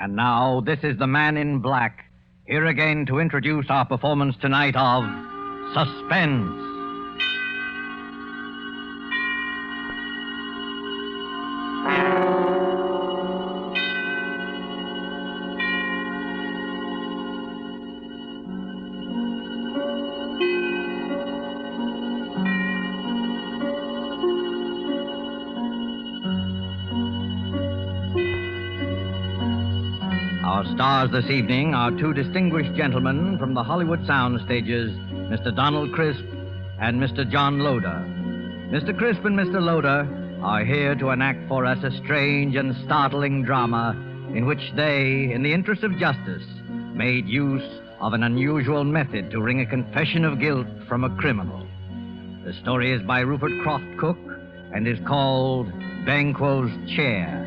And now, this is the Man in Black, here again to introduce our performance tonight of Suspense. Our stars this evening are two distinguished gentlemen from the Hollywood sound stages, Mr. Donald Crisp and Mr. John Loder. Mr. Crisp and Mr. Loder are here to enact for us a strange and startling drama in which they, in the interest of justice, made use of an unusual method to wring a confession of guilt from a criminal. The story is by Rupert Croft Cook and is called Banquo's Chair.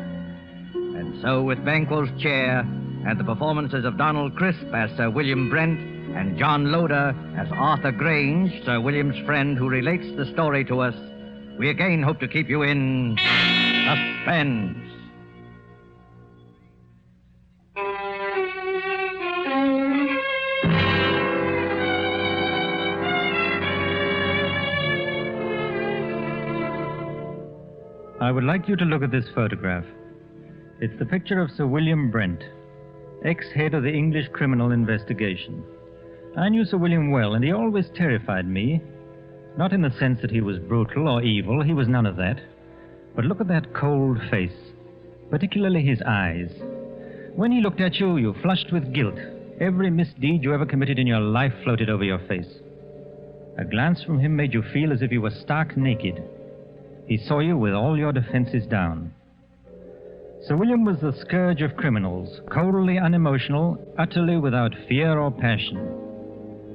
And so, with Banquo's Chair and the performances of Donald Crisp as Sir William Brent and John Loder as Arthur Grange, Sir William's friend who relates the story to us, we again hope to keep you in suspense. I would like you to look at this photograph. It's the picture of Sir William Brent, ex-head of the English criminal investigation. I knew Sir William well, and he always terrified me. Not in the sense that he was brutal or evil, he was none of that. But look at that cold face, particularly his eyes. When he looked at you, you flushed with guilt. Every misdeed you ever committed in your life floated over your face. A glance from him made you feel as if you were stark naked. He saw you with all your defenses down. Sir William was the scourge of criminals, coldly unemotional, utterly without fear or passion.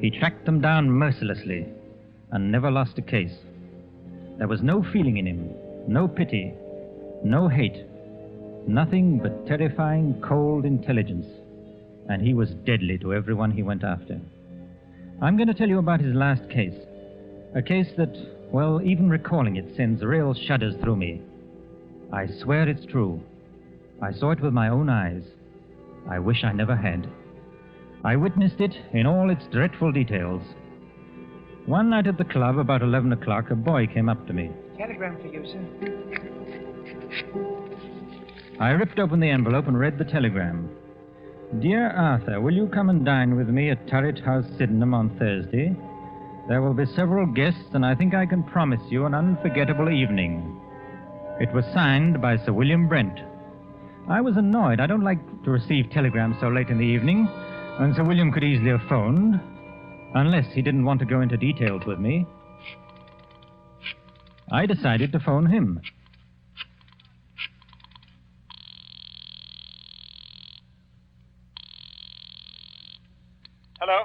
He tracked them down mercilessly and never lost a case. There was no feeling in him, no pity, no hate, nothing but terrifying, cold intelligence. And he was deadly to everyone he went after. I'm going to tell you about his last case, a case that, well, even recalling it sends real shudders through me. I swear it's true. I saw it with my own eyes. I wish I never had. I witnessed it in all its dreadful details. One night at the club, about 11 o'clock, a boy came up to me. Telegram for you, sir. I ripped open the envelope and read the telegram. Dear Arthur, will you come and dine with me at Turret House, Sydenham on Thursday? There will be several guests, and I think I can promise you an unforgettable evening. It was signed by Sir William Brent. I was annoyed. I don't like to receive telegrams so late in the evening, and Sir William could easily have phoned, unless he didn't want to go into details with me. I decided to phone him. Hello?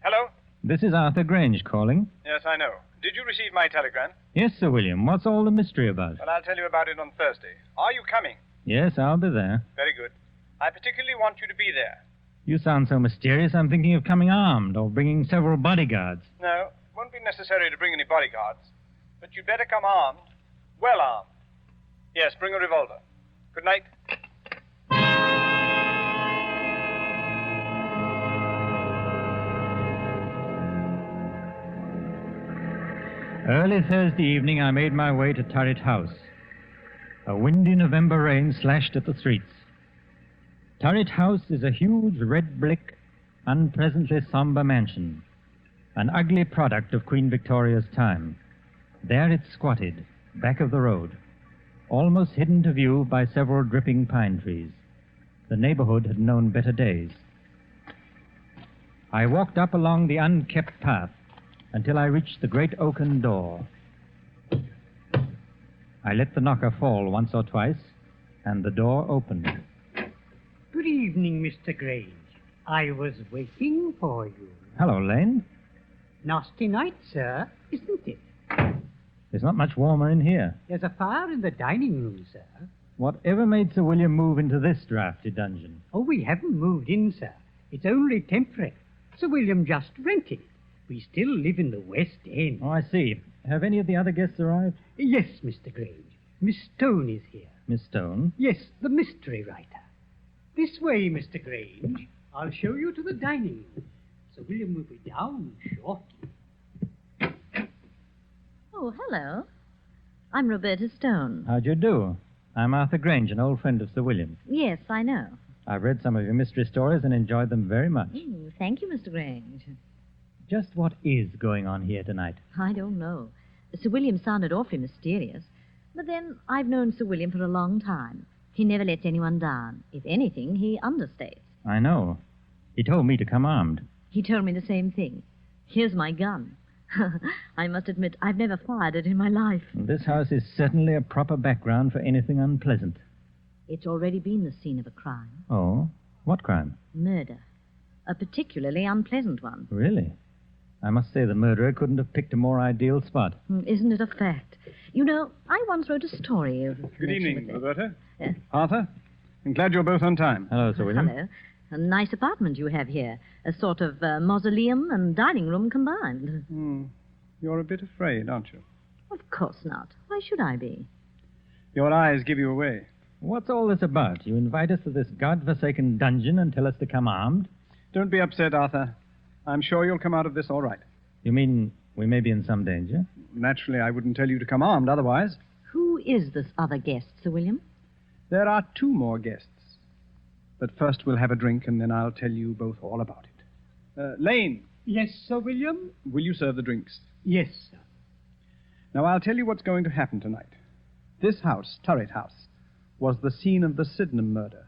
Hello? This is Arthur Grange calling. Yes, I know. Did you receive my telegram? Yes, Sir William. What's all the mystery about? Well, I'll tell you about it on Thursday. Are you coming? Yes, I'll be there. Very good. I particularly want you to be there. You sound so mysterious, I'm thinking of coming armed or bringing several bodyguards. No, it won't be necessary to bring any bodyguards. But you'd better come armed. Well armed. Yes, bring a revolver. Good night. Early Thursday evening, I made my way to Turret House. A windy November rain slashed at the streets. Turret House is a huge red brick, unpleasantly somber mansion, an ugly product of Queen Victoria's time. There it squatted, back of the road, almost hidden to view by several dripping pine trees. The neighborhood had known better days. I walked up along the unkept path until I reached the great oaken door. I let the knocker fall once or twice, and the door opened. Good evening, Mr. Grange. I was waiting for you. Hello, Lane. Nasty night, sir, isn't it? There's not much warmer in here. There's a fire in the dining room, sir. Whatever made Sir William move into this drafty dungeon? Oh, we haven't moved in, sir. It's only temporary. Sir William just rented it. We still live in the West End. Oh, I see. Have any of the other guests arrived? Yes, Mr. Grange. Miss Stone is here. Miss Stone? Yes, the mystery writer. This way, Mr. Grange. I'll show you to the dining room. Sir William will be down shortly. Oh, hello. I'm Roberta Stone. How'd you do? I'm Arthur Grange, an old friend of Sir William's. Yes, I know. I've read some of your mystery stories and enjoyed them very much. Thank you, Mr. Grange. Just what is going on here tonight? I don't know. Sir William sounded awfully mysterious. But then, I've known Sir William for a long time. He never lets anyone down. If anything, he understates. I know. He told me to come armed. He told me the same thing. Here's my gun. I must admit, I've never fired it in my life. This house is certainly a proper background for anything unpleasant. It's already been the scene of a crime. Oh? What crime? Murder. A particularly unpleasant one. Really? I must say the murderer couldn't have picked a more ideal spot. Isn't it a fact? You know, I once wrote a story of... Good evening, Roberta. Yes. Arthur. I'm glad you're both on time. Hello, Sir William. Hello. A nice apartment you have here. A sort of mausoleum and dining room combined. You're a bit afraid, aren't you? Of course not. Why should I be? Your eyes give you away. What's all this about? You invite us to this godforsaken dungeon and tell us to come armed? Don't be upset, Arthur. I'm sure you'll come out of this all right. You mean we may be in some danger? Naturally, I wouldn't tell you to come armed otherwise. Who is this other guest, Sir William? There are 2 more guests. But first we'll have a drink, and then I'll tell you both all about it. Lane, Yes, Sir William? will you serve the drinks? Yes, sir. Now, I'll tell you what's going to happen tonight. This house, Turret House, was the scene of the Sydenham murder,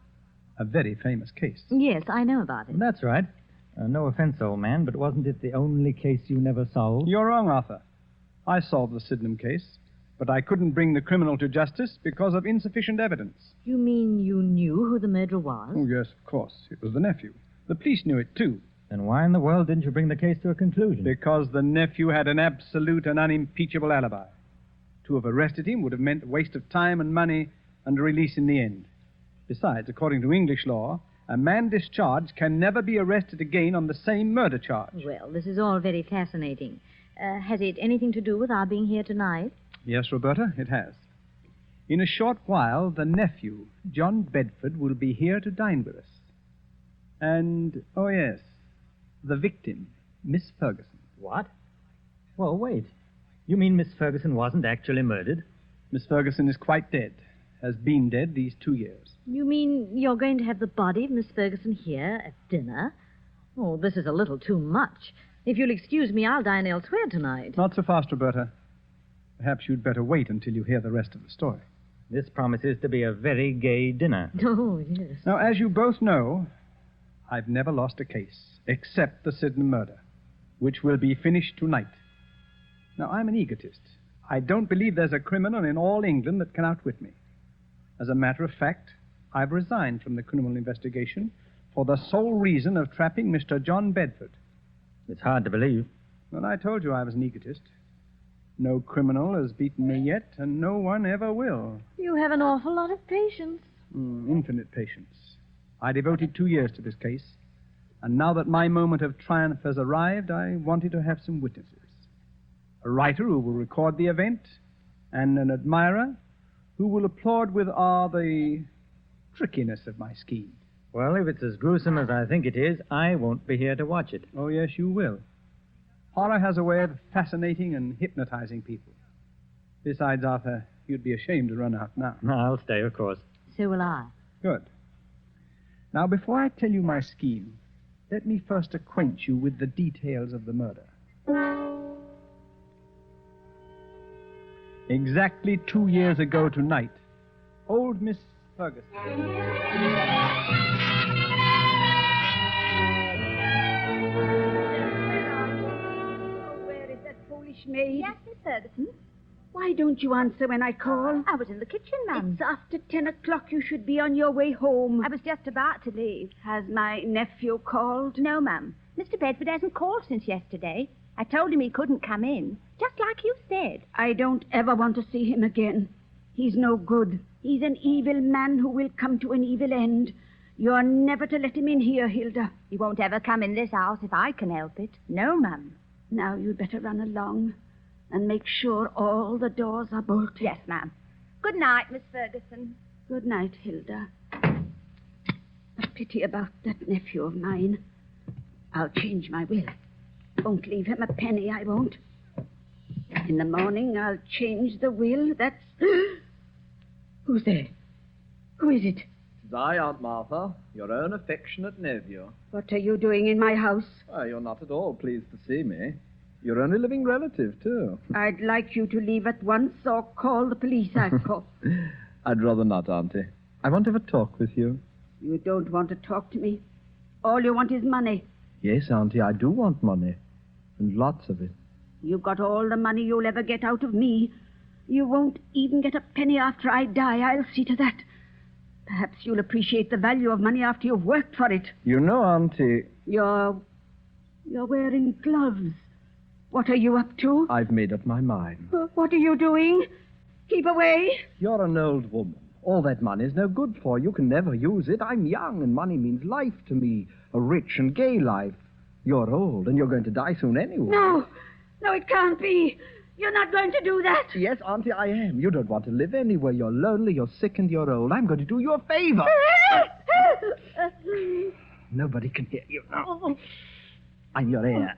a very famous case. Yes, I know about it. That's right. No offense, old man, but wasn't it the only case you never solved? You're wrong, Arthur. I solved the Sydenham case, but I couldn't bring the criminal to justice because of insufficient evidence. You mean you knew who the murderer was? Oh, yes, of course. It was the nephew. The police knew it, too, Then why in the world didn't you bring the case to a conclusion? because the nephew had an absolute and unimpeachable alibi. To have arrested him would have meant a waste of time and money and a release in the end. Besides, according to English law, a man discharged can never be arrested again on the same murder charge. Well, this is all very fascinating. Has it anything to do with our being here tonight? Yes, Roberta, it has. In a short while, the nephew, John Bedford, will be here to dine with us. And, oh yes, the victim, Miss Ferguson. What? Well, wait. You mean Miss Ferguson wasn't actually murdered? Miss Ferguson is quite dead, has been dead these 2 years. You mean you're going to have the body of Miss Ferguson here at dinner? Oh, this is a little too much. If you'll excuse me, I'll dine elsewhere tonight. Not so fast, Roberta. Perhaps you'd better wait until you hear the rest of the story. This promises to be a very gay dinner. Oh, yes. Now, as you both know, I've never lost a case, except the Sydenham murder, which will be finished tonight. Now, I'm an egotist. I don't believe there's a criminal in all England that can outwit me. As a matter of fact, I've resigned from the criminal investigation for the sole reason of trapping Mr. John Bedford. It's hard to believe. Well, I told you I was an egotist. No criminal has beaten me yet, and no one ever will. You have an awful lot of patience. Infinite patience. I devoted 2 years to this case, and now that my moment of triumph has arrived, I wanted to have some witnesses. A writer who will record the event, and an admirer who will applaud with awe the trickiness of my scheme. Well, if it's as gruesome as I think it is, I won't be here to watch it. Oh, yes, you will. Horror has a way of fascinating and hypnotizing people. Besides, Arthur, you'd be ashamed to run out now. I'll stay, of course. So will I. Good. Now, before I tell you my scheme, let me first acquaint you with the details of the murder. Exactly 2 years ago tonight, old Miss Ferguson. Where is that foolish maid? Yes, Miss Ferguson. Why don't you answer when I call? I was in the kitchen, ma'am. It's after 10 o'clock. You should be on your way home. I was just about to leave. Has my nephew called? No, ma'am. Mr. Bedford hasn't called since yesterday. I told him he couldn't come in, just like you said. I don't ever want to see him again. He's no good. He's an evil man who will come to an evil end. You're never to let him in here, Hilda. He won't ever come in this house if I can help it. No, ma'am. Now you'd better run along and make sure all the doors are bolted. Yes, ma'am. Good night, Miss Ferguson. Good night, Hilda. a pity about that nephew of mine. I'll change my will. Won't leave him a penny, I won't. In the morning, I'll change the will. That's... Who's there? Who is it? It's I, Aunt Martha, your own affectionate nephew. What are you doing in my house? Why, you're not at all pleased to see me. Your only living relative, too. I'd like you to leave at once or call the police, I'd call. I'd rather not, Auntie. I want to have a talk with you. You don't want to talk to me. All you want is money. Yes, Auntie, I do want money. And lots of it. You've got all the money you'll ever get out of me. You won't even get a penny after I die. I'll see to that. Perhaps you'll appreciate the value of money after you've worked for it. You know, Auntie... You're wearing gloves. What are you up to? I've made up my mind. What are you doing? Keep away. You're an old woman. All that money's no good for you. You can never use it. I'm young, and money means life to me. A rich and gay life. You're old, and you're going to die soon anyway. No, it can't be. You're not going to do that. Yes, Auntie, I am. You don't want to live anywhere. You're lonely, you're sick, and you're old. I'm going to do you a favor. Nobody can hear you now. I'm your heir.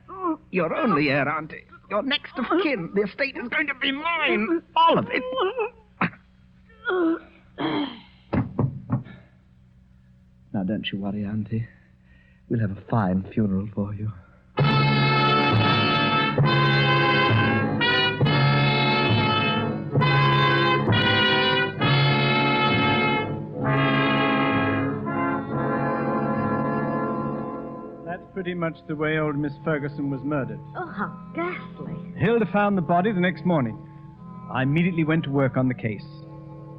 Your only heir, Auntie. Your next of kin. The estate is going to be mine. All of it. Now, don't you worry, Auntie. We'll have a fine funeral for you. That's pretty much the way old Miss Ferguson was murdered. Oh, how ghastly. Hilda found the body the next morning. I immediately went to work on the case.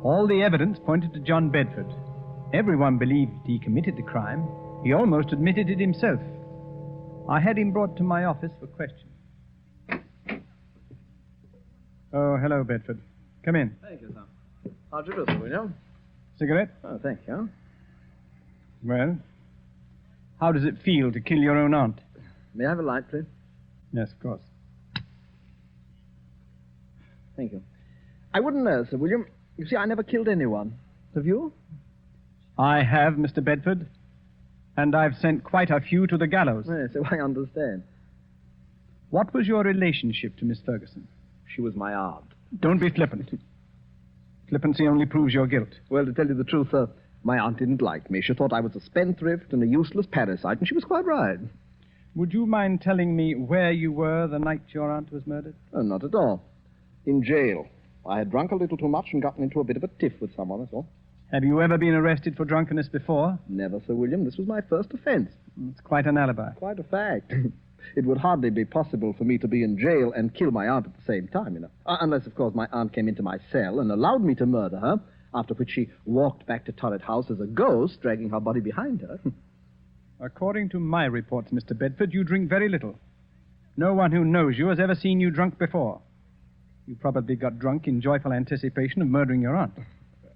All the evidence pointed to John Bedford. Everyone believed he committed the crime. He almost admitted it himself. I had him brought to my office for questioning. Oh, hello, Bedford. Come in. Thank you, sir. How'd you do, Sir William? Cigarette? Oh, thank you. Well, how does it feel to kill your own aunt? May I have a light, please? Yes, of course. Thank you. I wouldn't know, Sir William. You see, I never killed anyone. Have you? I have, Mr. Bedford. And I've sent quite a few to the gallows. Yes, so I understand. What was your relationship to Miss Ferguson? She was my aunt. Don't be flippant. Flippancy only proves your guilt. Well, to tell you the truth, sir, my aunt didn't like me. She thought I was a spendthrift and a useless parasite, and she was quite right. Would you mind telling me where you were the night your aunt was murdered? Oh, not at all. In jail. I had drunk a little too much and gotten into a bit of a tiff with someone, that's all. Have you ever been arrested for drunkenness before? Never, Sir William. This was my first offense. It's quite an alibi. Quite a fact. It would hardly be possible for me to be in jail and kill my aunt at the same time, you know. Unless, of course, my aunt came into my cell and allowed me to murder her, after which she walked back to Turret House as a ghost, dragging her body behind her. According to my reports, Mr. Bedford, you drink very little. No one who knows you has ever seen you drunk before. You probably got drunk in joyful anticipation of murdering your aunt.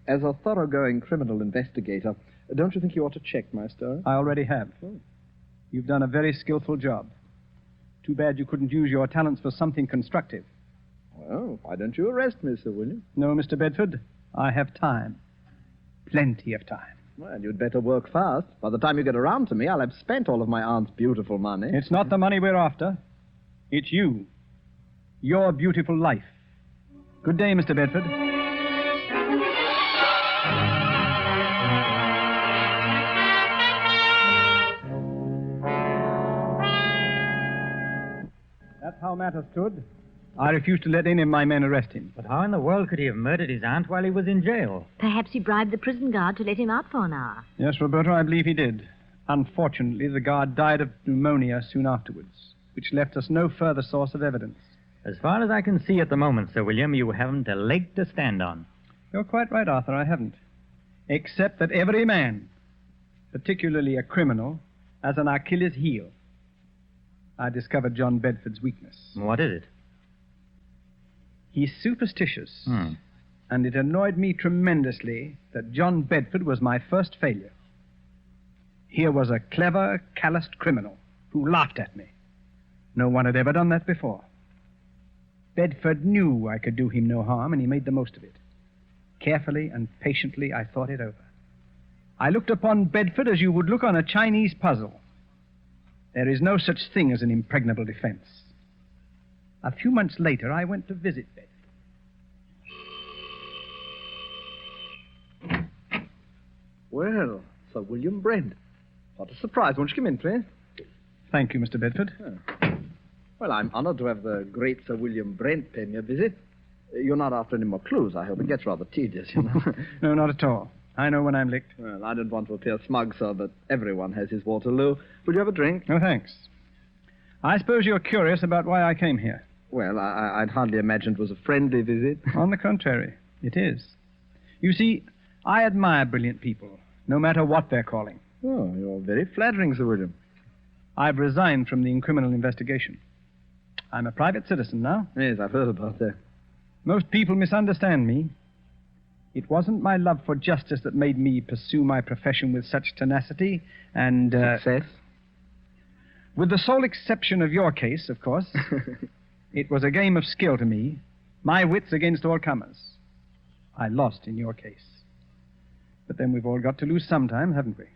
As a thoroughgoing criminal investigator, don't you think you ought to check my story? I already have. You've done a very skillful job. Too bad you couldn't use your talents for something constructive. Well, why don't you arrest me, Sir William? No, Mr. Bedford, I have time. Plenty of time. Well, you'd better work fast. By the time you get around to me, I'll have spent all of my aunt's beautiful money. It's not the money we're after. It's you. Your beautiful life. Good day, Mr. Bedford. That's how matters stood. I refused to let any of my men arrest him. But how in the world could he have murdered his aunt while he was in jail? Perhaps he bribed the prison guard to let him out for an hour. Yes, Roberta, I believe he did. Unfortunately, the guard died of pneumonia soon afterwards, which left us no further source of evidence. As far as I can see at the moment, Sir William, you haven't a leg to stand on. You're quite right, Arthur, I haven't. Except that every man, particularly a criminal, has an Achilles heel. I discovered John Bedford's weakness. What is it? He's superstitious. And it annoyed me tremendously that John Bedford was my first failure. Here was a clever, calloused criminal who laughed at me. No one had ever done that before. Bedford knew I could do him no harm, and he made the most of it. Carefully and patiently, I thought it over. I looked upon Bedford as you would look on a Chinese puzzle. There is no such thing as an impregnable defense. A few months later, I went to visit Bedford. Well, Sir William Brent. What a surprise. Won't you come in, please? Thank you, Mr. Bedford. Oh. Well, I'm honored to have the great Sir William Brent pay me a visit. You're not after any more clues, I hope. It gets rather tedious, you know. No, not at all. I know when I'm licked. Well, I don't want to appear smug, sir, but everyone has his Waterloo. Will you have a drink? No, thanks. I suppose you're curious about why I came here. Well, I'd hardly imagined it was a friendly visit. On the contrary, it is. You see, I admire brilliant people, no matter what their calling. Oh, you're very flattering, Sir William. I've resigned from the criminal investigation. I'm a private citizen now. Yes, I've heard about that. Most people misunderstand me. It wasn't my love for justice that made me pursue my profession with such tenacity and... Success? With the sole exception of your case, of course. It was a game of skill to me, my wits against all comers. I lost in your case. But then we've all got to lose sometime, haven't we?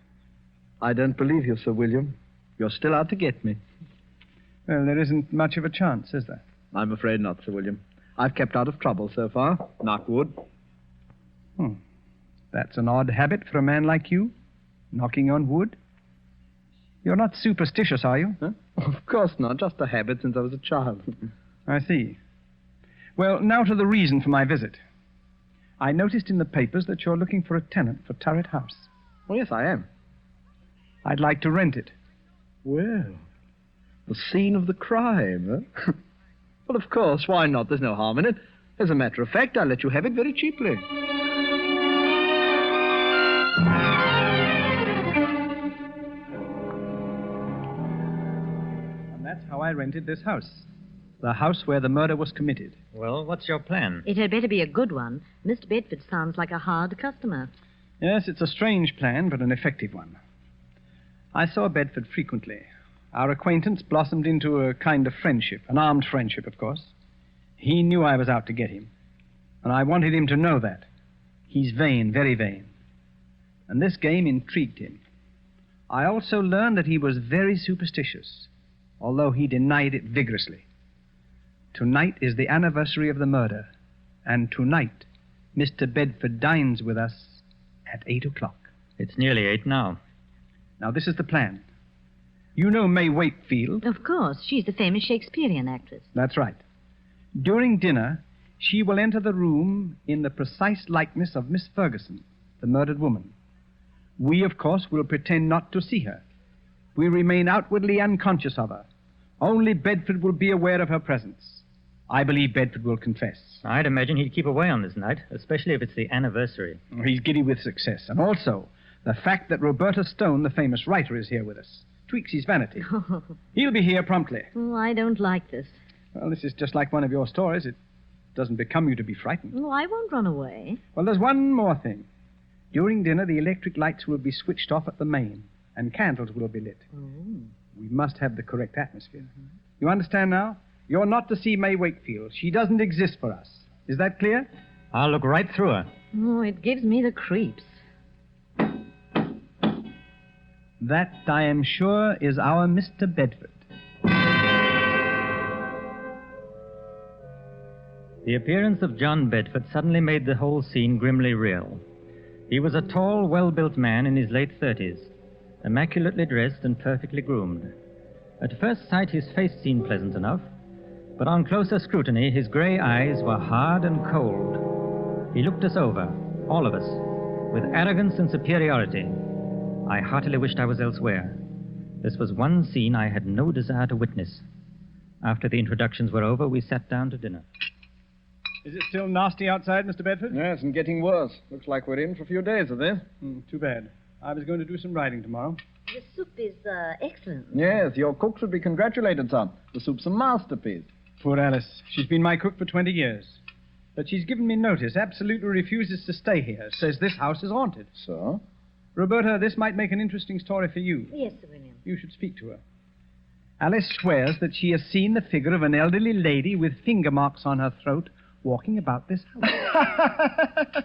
I don't believe you, Sir William. You're still out to get me. Well, there isn't much of a chance, is there? I'm afraid not, Sir William. I've kept out of trouble so far. Knock wood. That's an odd habit for a man like you, knocking on wood. You're not superstitious, are you? Huh? Of course not. Just a habit since I was a child. I see. Well, now to the reason for my visit. I noticed in the papers that you're looking for a tenant for Turret House. Oh, yes, I am. I'd like to rent it. Well, the scene of the crime, huh? Well, of course, why not? There's no harm in it. As a matter of fact, I'll let you have it very cheaply. And that's how I rented this house. The house where the murder was committed. Well, what's your plan? It had better be a good one. Mr. Bedford sounds like a hard customer. Yes, it's a strange plan, but an effective one. I saw Bedford frequently. Our acquaintance blossomed into a kind of friendship, an armed friendship, of course. He knew I was out to get him, and I wanted him to know that. He's vain, very vain. And this game intrigued him. I also learned that he was very superstitious, although he denied it vigorously. Tonight is the anniversary of the murder, and tonight Mr. Bedford dines with us at 8 o'clock. It's nearly 8 now. Now, this is the plan. You know May Wakefield? Of course. She's the famous Shakespearean actress. That's right. During dinner, she will enter the room in the precise likeness of Miss Ferguson, the murdered woman. We, of course, will pretend not to see her. We remain outwardly unconscious of her. Only Bedford will be aware of her presence. I believe Bedford will confess. I'd imagine he'd keep away on this night, especially if it's the anniversary. He's giddy with success. And also, the fact that Roberta Stone, the famous writer, is here with us, tweaks his vanity. He'll be here promptly. Oh, I don't like this. Well, this is just like one of your stories. It doesn't become you to be frightened. Oh, I won't run away. Well, there's one more thing. During dinner, the electric lights will be switched off at the main, and candles will be lit. Oh. We must have the correct atmosphere. You understand now? You're not to see May Wakefield. She doesn't exist for us. Is that clear? I'll look right through her. Oh, it gives me the creeps. That, I am sure, is our Mr. Bedford. The appearance of John Bedford suddenly made the whole scene grimly real. He was a tall, well-built man in his late 30s, immaculately dressed and perfectly groomed. At first sight, his face seemed pleasant enough, but on closer scrutiny, his gray eyes were hard and cold. He looked us over, all of us, with arrogance and superiority. I heartily wished I was elsewhere. This was one scene I had no desire to witness. After the introductions were over, we sat down to dinner. Is it still nasty outside, Mr. Bedford? Yes, and getting worse. Looks like we're in for a few days of this. Too bad. I was going to do some riding tomorrow. The soup is excellent. Yes, your cook should be congratulated, son. The soup's a masterpiece. Poor Alice. She's been my cook for 20 years. But she's given me notice, absolutely refuses to stay here, says this house is haunted. So? Roberta, this might make an interesting story for you. Yes, Sir William. You should speak to her. Alice swears that she has seen the figure of an elderly lady with finger marks on her throat walking about this house.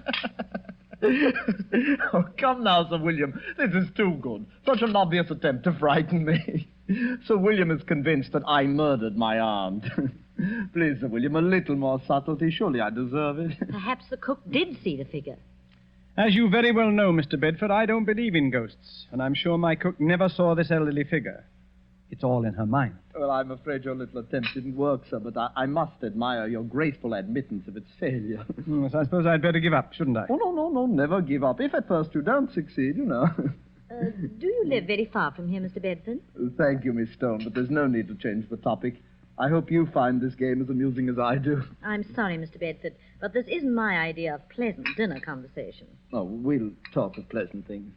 Oh, come now, Sir William. This is too good. Such an obvious attempt to frighten me. Sir William is convinced that I murdered my aunt. Please, Sir William, a little more subtlety. Surely I deserve it. Perhaps the cook did see the figure. As you very well know, Mr. Bedford, I don't believe in ghosts, and I'm sure my cook never saw this elderly figure. It's all in her mind. Well, I'm afraid your little attempt didn't work, sir, but I must admire your graceful admittance of its failure. Yes, I suppose I'd better give up, shouldn't I? Oh, no, never give up. If at first you don't succeed, you know. Do you live very far from here, Mr. Bedford? Thank you, Miss Stone, but there's no need to change the topic. I hope you find this game as amusing as I do. I'm sorry, Mr. Bedford, but this isn't my idea of pleasant dinner conversation. Oh, we'll talk of pleasant things.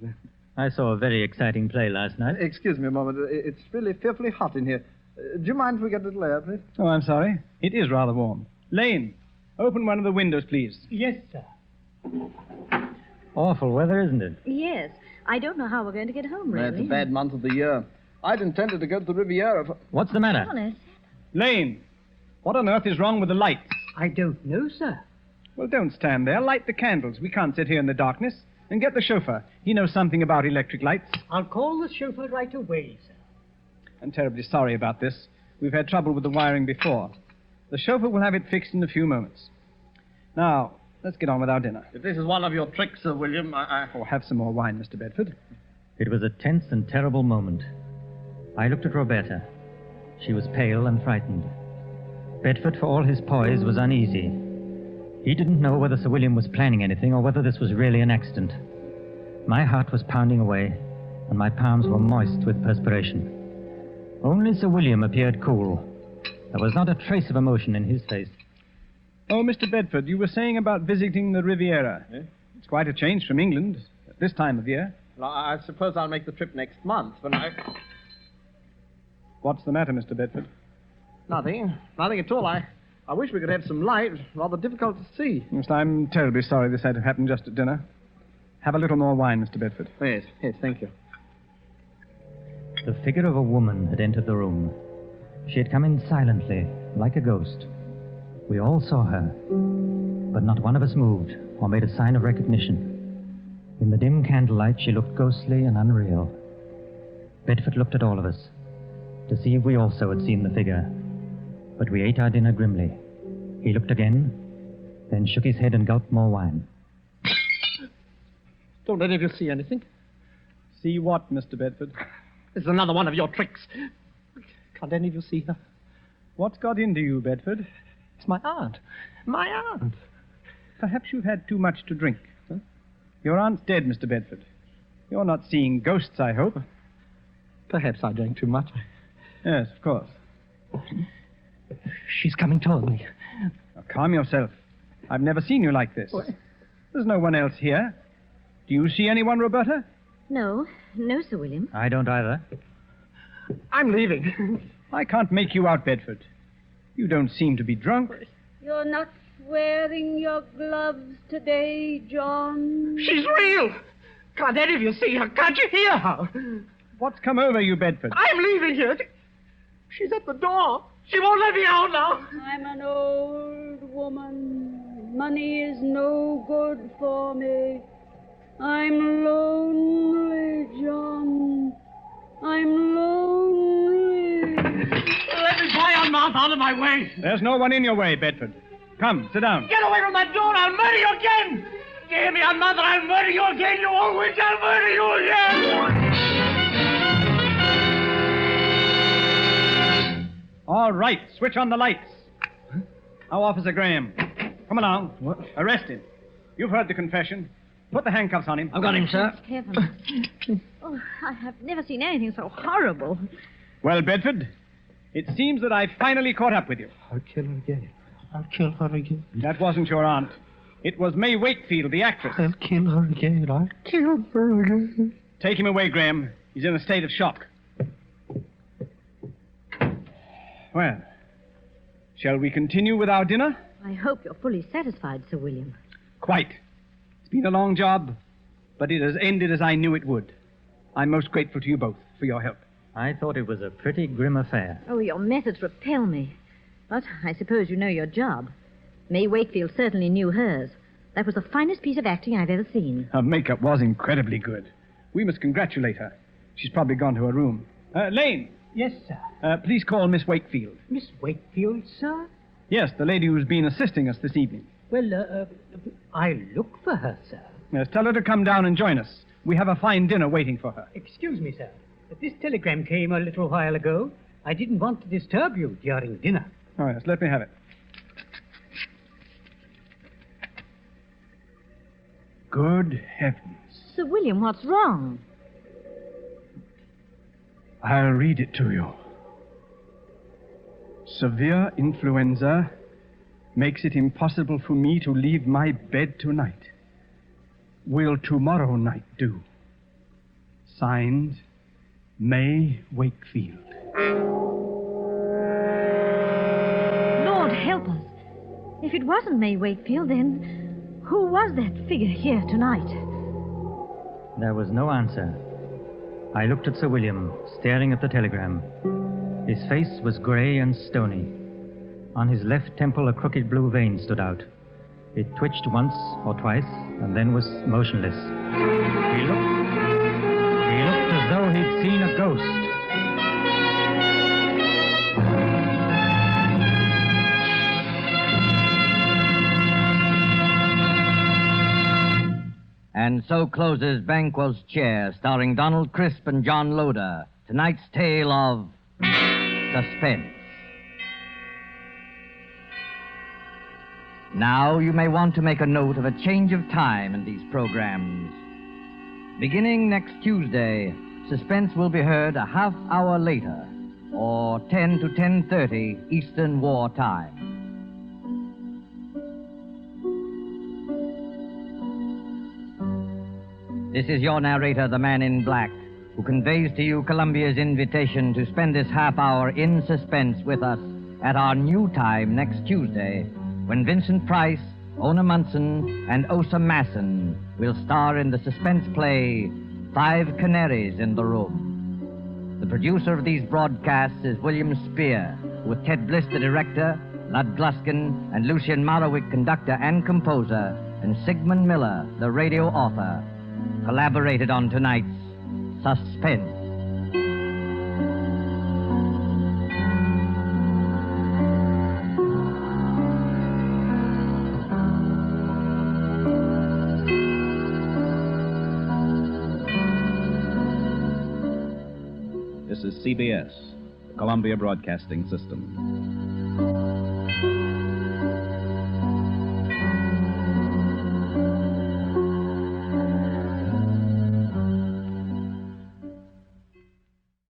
I saw a very exciting play last night. Excuse me a moment. It's really fearfully hot in here. Do you mind if we get a little air, please? Oh, I'm sorry. It is rather warm. Lane, open one of the windows, please. Yes, sir. Awful weather, isn't it? Yes. I don't know how we're going to get home, really. It's a bad month of the year. I'd intended to go to the Riviera for... What's the matter? Honest. Lane, what on earth is wrong with the lights? I don't know, sir. Well, don't stand there. Light the candles. We can't sit here in the darkness. And get the chauffeur. He knows something about electric lights. I'll call the chauffeur right away, sir. I'm terribly sorry about this. We've had trouble with the wiring before. The chauffeur will have it fixed in a few moments. Now, let's get on with our dinner. If this is one of your tricks, Sir William, Or have some more wine, Mr. Bedford. It was a tense and terrible moment. I looked at Roberta. She was pale and frightened. Bedford, for all his poise, was uneasy. He didn't know whether Sir William was planning anything or whether this was really an accident. My heart was pounding away, and my palms were moist with perspiration. Only Sir William appeared cool. There was not a trace of emotion in his face. Oh, Mr. Bedford, you were saying about visiting the Riviera. Eh? It's quite a change from England at this time of year. Well, I suppose I'll make the trip next month, but What's the matter, Mr. Bedford? Nothing at all. I wish we could have some light. Rather difficult to see. Yes, I'm terribly sorry this had to happen just at dinner. Have a little more wine, Mr. Bedford. Yes, thank you. The figure of a woman had entered the room. She had come in silently, like a ghost. We all saw her, but not one of us moved or made a sign of recognition. In the dim candlelight, she looked ghostly and unreal. Bedford looked at all of us to see if we also had seen the figure, but we ate our dinner grimly. He looked again, then shook his head and gulped more wine. Don't any of you see anything? See what, Mr. Bedford? This is another one of your tricks. Can't any of you see her? What's got into you, Bedford? It's my aunt. My aunt. Perhaps you've had too much to drink. Huh? Your aunt's dead, Mr. Bedford. You're not seeing ghosts, I hope. Perhaps I drank too much. Yes, of course. She's coming toward me. Now, calm yourself. I've never seen you like this. What? There's no one else here. Do you see anyone, Roberta? No, Sir William. I don't either. I'm leaving. I can't make you out, Bedford. You don't seem to be drunk. You're not wearing your gloves today, John. She's real. Can't any of you see her? Can't you hear her? What's come over you, Bedford? I'm leaving here. She's at the door. She won't let me out now. I'm an old woman. Money is no good for me. I'm lonely, John. I'm lonely. Let me fly on mouth out of my way. There's no one in your way, Bedford. Come, sit down. Get away from that door. I'll murder you again. You hear me, Aunt Mother? I'll murder you again. You old witch. I'll murder you again. All right, switch on the lights. Now, Officer Graham. Come along. What? Arrest him. You've heard the confession. Put the handcuffs on him. I've got him, sir. Heavens. Oh, I have never seen anything so horrible. Well, Bedford, it seems that I've finally caught up with you. I'll kill her again. I'll kill her again. That wasn't your aunt. It was May Wakefield, the actress. I'll kill her again. I'll kill her again. Take him away, Graham. He's in a state of shock. Well, shall we continue with our dinner? I hope you're fully satisfied, Sir William. Quite. It's been a long job, but it has ended as I knew it would. I'm most grateful to you both for your help. I thought it was a pretty grim affair. Oh, your methods repel me. But I suppose you know your job. May Wakefield certainly knew hers. That was the finest piece of acting I've ever seen. Her makeup was incredibly good. We must congratulate her. She's probably gone to her room. Lane! Yes, sir. Please call Miss Wakefield. Miss Wakefield, sir? Yes, the lady who's been assisting us this evening. Well, I'll look for her, sir. Yes, tell her to come down and join us. We have a fine dinner waiting for her. Excuse me, sir. But this telegram came a little while ago. I didn't want to disturb you during dinner. Oh, yes, let me have it. Good heavens. Sir William, what's wrong? I'll read it to you. Severe influenza makes it impossible for me to leave my bed tonight. Will tomorrow night do? Signed, May Wakefield. Lord help us. If it wasn't May Wakefield, then who was that figure here tonight? There was no answer. I looked at Sir William, staring at the telegram. His face was grey and stony. On his left temple, a crooked blue vein stood out. It twitched once or twice, and then was motionless. He looked as though he'd seen a ghost. And so closes Banquo's Chair, starring Donald Crisp and John Loder. Tonight's tale of Suspense. Now you may want to make a note of a change of time in these programs. Beginning next Tuesday, Suspense will be heard a half hour later, or 10 to 10:30 Eastern War Time. This is your narrator, the Man in Black, who conveys to you Columbia's invitation to spend this half hour in suspense with us at our new time next Tuesday, when Vincent Price, Ona Munson, and Osa Masson will star in the suspense play 5 Canaries in the Room. The producer of these broadcasts is William Spear, with Ted Bliss the director, Lud Gluskin, and Lucien Morawick conductor and composer, and Sigmund Miller, the radio author, collaborated on tonight's Suspense. This is CBS, Columbia Broadcasting System.